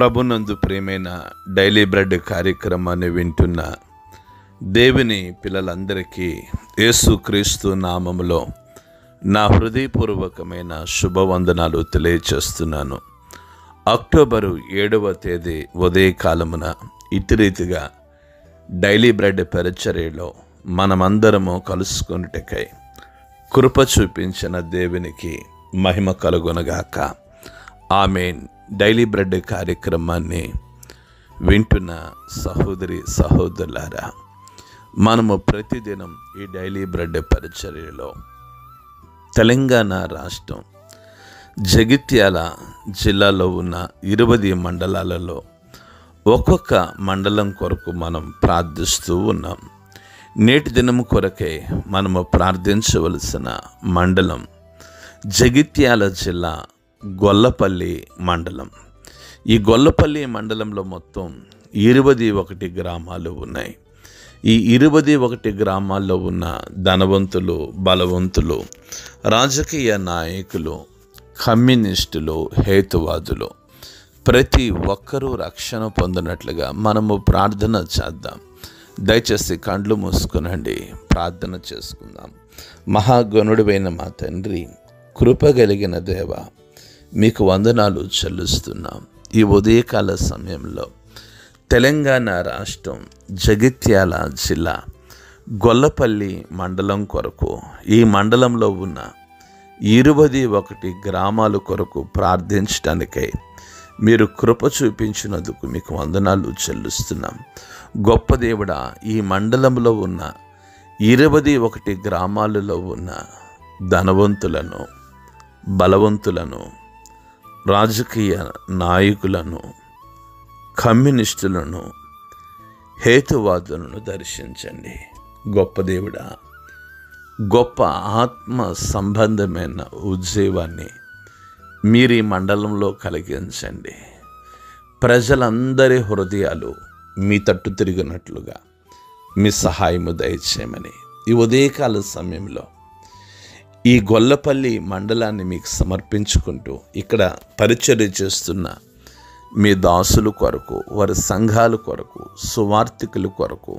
ప్రభునందు ప్రియమైన daily bread కార్యక్రమాన్ని వింటున్న దేవుని పిల్లలందరికీ యేసుక్రీస్తు నామములో నా హృదయపూర్వకమైన శుభవందనాలు తెలియచేస్తున్నాను. అక్టోబరు 7వ తేదీ ఉదయకాలమున ఇటు రీతిగా డైలీ బ్రెడ్ పరిచర్యలో మనమందరము కలుసుకొనుటకై కృప చూపించిన దేవునికి మహిమ కలుగునగాక. ఆమేన్. డైలీ బ్రెడ్ కార్యక్రమాన్ని వింటున్న సహోదరి సహోదరులారా, మనము ప్రతిదినం ఈ డైలీ బ్రెడ్ పరిచర్యలో తెలంగాణ రాష్ట్రం జగిత్యాల జిల్లాలో ఉన్న 20 మండలాలలో ఒక్కొక్క మండలం కొరకు మనం ప్రార్థిస్తూ ఉన్నాం. నేటి దినము కొరకై మనము ప్రార్థించవలసిన మండలం జగిత్యాల జిల్లా గొల్లపల్లి మండలం. ఈ గొల్లపల్లి మండలంలో మొత్తం 21 గ్రామాలు ఉన్నాయి. ఈ 21 గ్రామాల్లో ఉన్న ధనవంతులు, బలవంతులు, రాజకీయ నాయకులు, కమ్యూనిస్టులు, హేతువాదులు ప్రతి ఒక్కరూ రక్షణ పొందినట్లుగా మనము ప్రార్థన చేద్దాం. దయచేసి కండ్లు మూసుకునండి, ప్రార్థన చేసుకుందాం. మహాగణుడివైన మా తండ్రి, కృపగలిగిన దేవ, మీకు వందనాలు చెల్లిస్తున్నాం. ఈ ఉదయకాల సమయంలో తెలంగాణ రాష్ట్రం జగిత్యాల జిల్లా గొల్లపల్లి మండలం కొరకు, ఈ మండలంలో ఉన్న 21 గ్రామాల కొరకు ప్రార్థించడానికై మీరు కృప చూపించినందుకు మీకు వందనాలు చెల్లిస్తున్నాం. గొప్ప దేవుడా, ఈ మండలంలో ఉన్న 21 గ్రామాలలో ఉన్న ధనవంతులను, బలవంతులను, రాజకీయ నాయకులను, కమ్యూనిస్టులను, హేతువాదులను దర్శించండి. గొప్ప దేవుడా, గొప్ప ఆత్మ సంబంధమైన ఉద్యోగాన్ని మీరు ఈ మండలంలో కలిగించండి. ప్రజలందరి హృదయాలు మీ తట్టు తిరిగినట్లుగా మీ సహాయము దయచేయమని ఈ ఉదయకాల సమయంలో ఈ గొల్లపల్లి మండలాన్ని మీకు సమర్పించుకుంటూ ఇక్కడ పరిచర్య చేస్తున్న మీ దాసుల కొరకు, వారి సంఘాల కొరకు, సువార్థికుల కొరకు,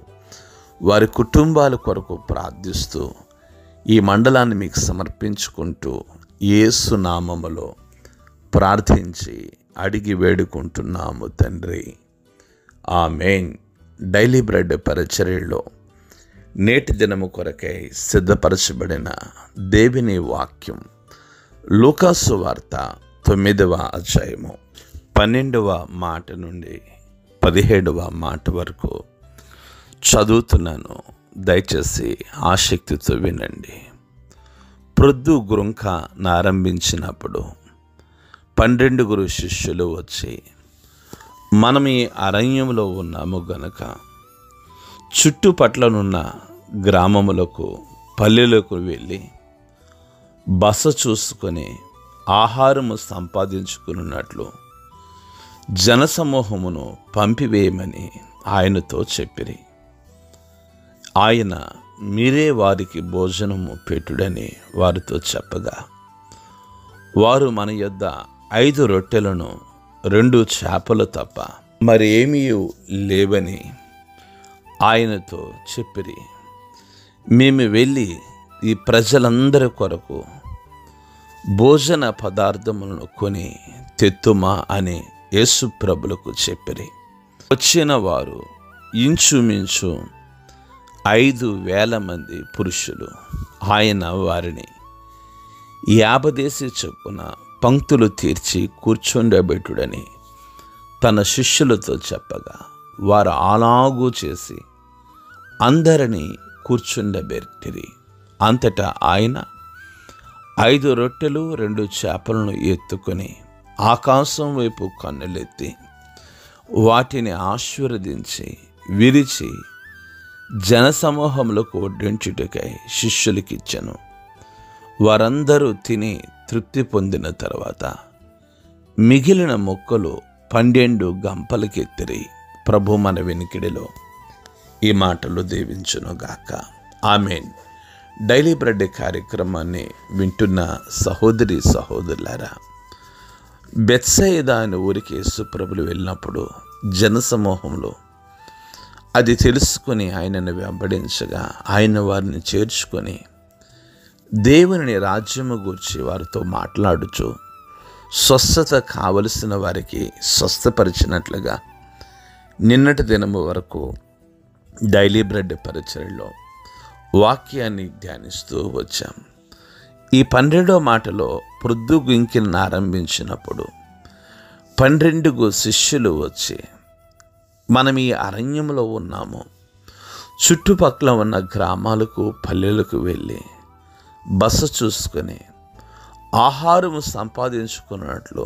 వారి కుటుంబాల కొరకు ప్రార్థిస్తూ ఈ మండలాన్ని మీకు సమర్పించుకుంటూ యేసు నామములో ప్రార్థించి అడిగి వేడుకుంటున్నాము తండ్రి. ఆమేన్. డైలీ బ్రెడ్ పరిచర్యలో నేటి దినము కొరకై సిద్ధపరచబడిన దేవుని వాక్యం లూకాసు వార్త 9వ అధ్యాయము 12వ మాట నుండి 17వ మాట వరకు చదువుతున్నాను. దయచేసి ఆసక్తితో వినండి. ప్రొద్దు గురుంక నారంభించినప్పుడు 12 శిష్యులు వచ్చి, మనం ఈ అరణ్యంలో ఉన్నాము గనక చుట్టుపట్లనున్న గ్రామములకు, పల్లెలకు వెళ్ళి బస చూసుకొని ఆహారము సంపాదించుకున్నట్లు జనసమూహమును పంపివేయమని ఆయనతో చెప్పిరి. ఆయన, మీరే వారికి భోజనము పెట్టుడని వారితో చెప్పగా, వారు, మన యొద్ద 5 రొట్టెలను 2 చేపలు తప్ప మరి ఏమీ లేవని ఆయనతో చెప్పిరి. మేము వెళ్ళి ఈ ప్రజలందరి కొరకు భోజన పదార్థములను కొని తెత్తుమా అని యేసు ప్రభులకు చెప్పిరి. వచ్చిన వారు ఇంచుమించు 5,000 మంది పురుషులు. ఆయన వారిని 50 చొప్పున పంక్తులు తీర్చి కూర్చుండబెట్టుడని తన శిష్యులతో చెప్పగా, వారు అలాగూ చేసి అందరినీ కూర్చుండబెట్టిరి. అంతటా ఆయన 5 రొట్టెలు 2 చేపలను ఎత్తుకొని ఆకాశం వైపు కన్నులెత్తి వాటిని ఆశీర్వదించి విరిచి జనసమూహములకు వడ్డించుటకై శిష్యులకిచ్చెను. వారందరూ తిని తృప్తి పొందిన తర్వాత మిగిలిన ముక్కలు 12 గంపలకెత్తిరి. ప్రభు మన వినికిడిలో ఈ మాటలు దీవించునుగాక. ఆమేన్. డైలీ బ్రెడ్ కార్యక్రమాన్ని వింటున్న సహోదరి సహోదరులారా, బెత్సయిదా అనే ఊరికి యేసుప్రభులు వెళ్ళినప్పుడు జనసమూహంలో అది తెలుసుకొని ఆయనను వెంబడించగా ఆయన వారిని చేర్చుకొని దేవుని రాజ్యము గూర్చి వారితో మాట్లాడుచు స్వస్థత కావలసిన వారికి స్వస్థపరిచినట్లుగా నిన్నటి దినము వరకు డైలీ బ్రెడ్ పరిచర్యలో వాక్యాన్ని ధ్యానిస్తూ వచ్చాం. ఈ 12వ మాటలో ప్రొద్దుగుంకిని ఆరంభించినప్పుడు 12 శిష్యులు వచ్చి మనం ఈ అరణ్యంలో ఉన్నాము, చుట్టుపక్కల ఉన్న గ్రామాలకు పల్లెలకు వెళ్ళి బస చూసుకొని ఆహారము సంపాదించుకున్నట్లు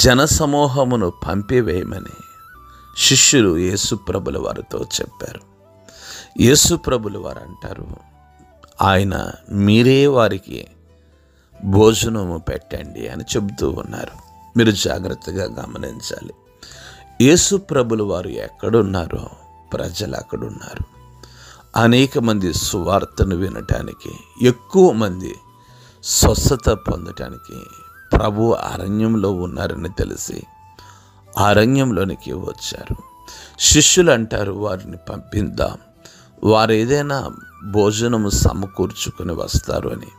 జనసమూహమును పంపివేయమని శిష్యులు యేసుప్రభుల వారితో చెప్పారు. యేసుప్రభుల వారు అంటారు, ఆయన మీరే వారికి భోజనము పెట్టండి అని చెబుతూ ఉన్నారు. మీరు జాగ్రత్తగా గమనించాలి. యేసుప్రభుల వారు ఎక్కడున్నారో ప్రజలు అక్కడున్నారు. అనేక మంది సువార్తను వినటానికి, ఎక్కువ మంది స్వస్థత పొందటానికి ప్రభు అరణ్యంలో ఉన్నారని తెలిసి అరణ్యంలోనికి వచ్చారు. శిష్యులు అంటారు, వారిని పంపిద్దాం, వారు ఏదైనా భోజనము సమకూర్చుకొని వస్తారు అని.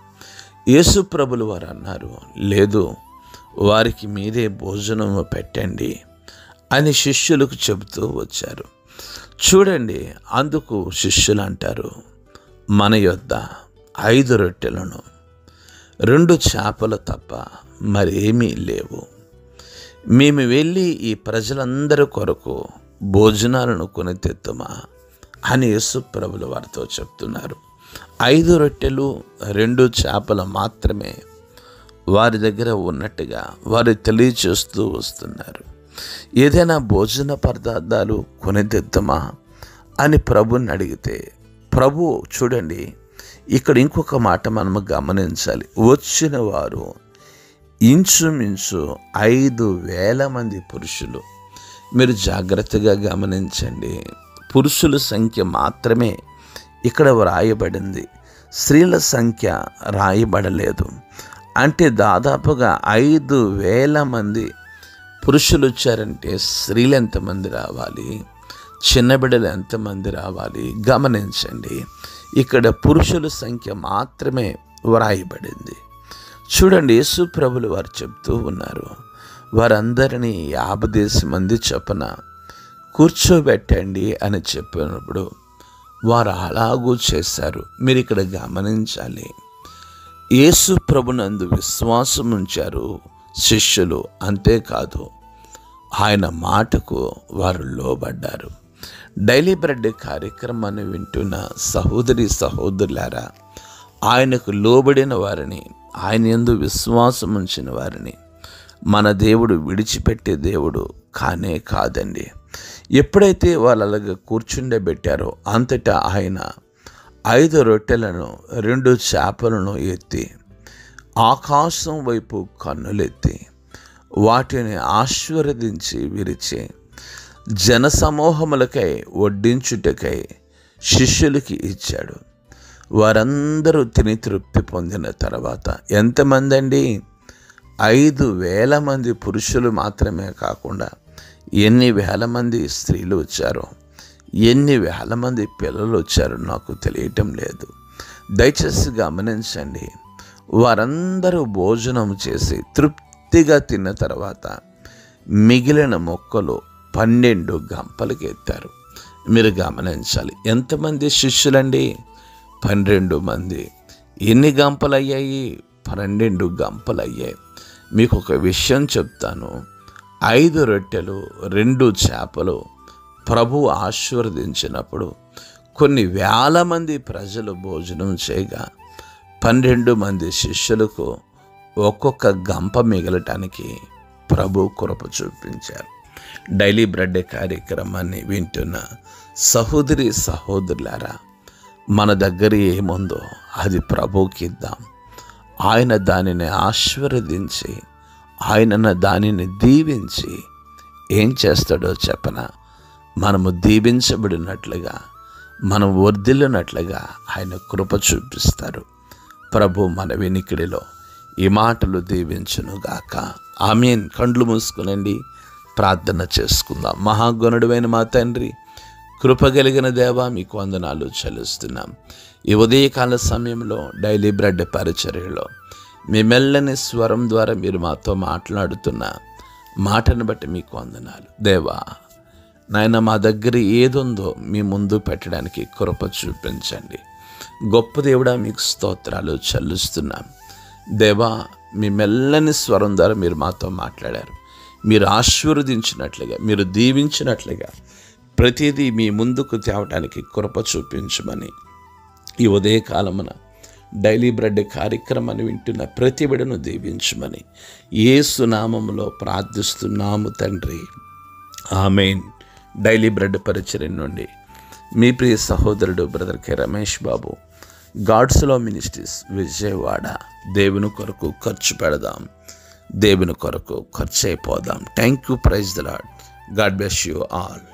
యేసుప్రభులు వారు అన్నారు, లేదు, వారికి మీరే భోజనము పెట్టండి అని శిష్యులకు చెబుతూ వచ్చారు. చూడండి, అందుకు శిష్యులు అంటారు, మన యొద్ద 5 రొట్టెలను 2 చేపలు తప్ప మరేమీ లేవు. మేము వెళ్ళి ఈ ప్రజలందరి కొరకు భోజనాలను కొని తెత్తుమా అని యేసుప్రభులు వారితో చెప్తున్నారు. 5 రొట్టెలు 2 చేపలు మాత్రమే వారి దగ్గర ఉన్నట్టుగా వారు తెలియచేస్తూ వస్తున్నారు. ఏదైనా భోజన పదార్థాలు కొని తెద్దామా అని ప్రభుని అడిగితే, ప్రభు చూడండి, ఇక్కడ ఇంకొక మాట మనము గమనించాలి. వచ్చిన వారు ఇంచుమించు 5,000 మంది పురుషులు. మీరు జాగ్రత్తగా గమనించండి. పురుషుల సంఖ్య మాత్రమే ఇక్కడ వ్రాయబడింది, స్త్రీల సంఖ్య రాయబడలేదు. అంటే దాదాపుగా 5,000 మంది పురుషులు వచ్చారంటే స్త్రీలు ఎంతమంది రావాలి, చిన్న బిడ్డలు ఎంతమంది రావాలి గమనించండి. ఇక్కడ పురుషుల సంఖ్య మాత్రమే వ్రాయబడింది. చూడండి, యేసుప్రభులు వారు చెప్తూ ఉన్నారు, వారందరినీ 50 మంది చొప్పున కూర్చోబెట్టండి అని చెప్పినప్పుడు వారు అలాగూ చేశారు. మీరు ఇక్కడ గమనించాలి, యేసుప్రభునందు విశ్వాసం ఉంచారు శిష్యులు. అంతేకాదు, ఆయన మాటకు వారు లోబడ్డారు. డైలీ బ్రెడ్ కార్యక్రమాన్ని వింటున్న సహోదరి సహోదరులారా, ఆయనకు లోబడిన వారిని, ఆయన యందు విశ్వాసం ఉంచిన వారిని మన దేవుడు విడిచిపెట్టే దేవుడు కానే కాదండి. ఎప్పుడైతే వాళ్ళు అలాగ కూర్చుండబెట్టారో అంతటా ఆయన 5 రొట్టెలను 2 చేపలను ఎత్తి ఆకాశం వైపు కన్నులెత్తి వాటిని ఆశీర్వదించి విరిచి జనసమూహములకై వడ్డించుటకై శిష్యులకి ఇచ్చాడు. వారందరూ తిని తృప్తి పొందిన తర్వాత ఎంతమంది అండి? 5,000 మంది పురుషులు మాత్రమే కాకుండా ఎన్ని వేల మంది స్త్రీలు వచ్చారో, ఎన్ని వేల మంది పిల్లలు వచ్చారో నాకు తెలియటం లేదు. దయచేసి గమనించండి. వారందరూ భోజనం చేసి తృప్తిగా తిన్న తర్వాత మిగిలిన మొక్కలు 12 గంపలకి ఎత్తారు. మీరు గమనించాలి, ఎంతమంది శిష్యులండి? 12 మంది. ఎన్ని గంపలు అయ్యాయి? 12 గంపలు అయ్యాయి. మీకు ఒక విషయం చెప్తాను. 5 రొట్టెలు 2 చేపలు ప్రభువు ఆశీర్వదించినప్పుడు కొన్ని వేల మంది ప్రజలు భోజనం చేయగా 12 మంది శిష్యులకు ఒక్కొక్క గంప మిగలటానికి ప్రభు కృప చూపించారు. డైలీ బ్రెడ్ కార్యక్రమాన్ని వింటున్న సహోదరి సహోదరులారా, మన దగ్గర ఏముందో అది ప్రభువుకి ఇద్దాం. ఆయన దానిని ఆశీర్వదించి, ఆయన దానిని దీవించి ఏం చేస్తాడో చెప్పనా? మనము దీవించబడినట్లుగా, మనం వర్ధిల్లినట్లుగా ఆయన కృప చూపిస్తారు. ప్రభు మన వినికిడిలో ఈ మాటలు దీవించునుగాక. ఆమేన్. కండ్లు మూసుకునండి, ప్రార్థన చేసుకుందాం. మహాగణుడైన మా తండ్రి, కృప కలిగిన దేవా, మీకు వందనాలు చెల్లిస్తున్నాం. ఈ ఉదయకాల సమయంలో డైలీ బ్రెడ్ పరిచర్యలో మీ మెల్లని స్వరం ద్వారా మీరు మాతో మాట్లాడుతున్న మాటను బట్టి మీకు వందనాలు దేవా. నాయన, మా దగ్గర ఏదుందో మీ ముందు పెట్టడానికి కృప చూపించండి. గొప్ప దేవుడా, మీకు స్తోత్రాలు చెల్లిస్తున్నాం దేవా. మీ మెల్లని స్వరం ద్వారా మీరు మాతో మాట్లాడారు. మీరు ఆశీర్వదించినట్లుగా, మీరు దీవించినట్లుగా ప్రతిదీ మీ ముందుకు తేవడానికి కృప చూపించమని ఈ ఉదయకాలమున డైలీ బ్రెడ్ కార్యక్రమాన్ని వింటున్న ప్రతి బిడ్డను దీవించమని యేసు నామములో ప్రార్థిస్తున్నాము తండ్రి, ఆమేన్. డైలీ బ్రెడ్ పరిచర్య నుండి మీ ప్రియ సహోదరుడు brother K Ramesh Babu, God's love ministries, Vijayawada. దేవుని కొరకు ఖర్చు పెడదాం, దేవుని కొరకు ఖర్చు అయిపోదాం. Thank you. Praise the Lord. God bless you all.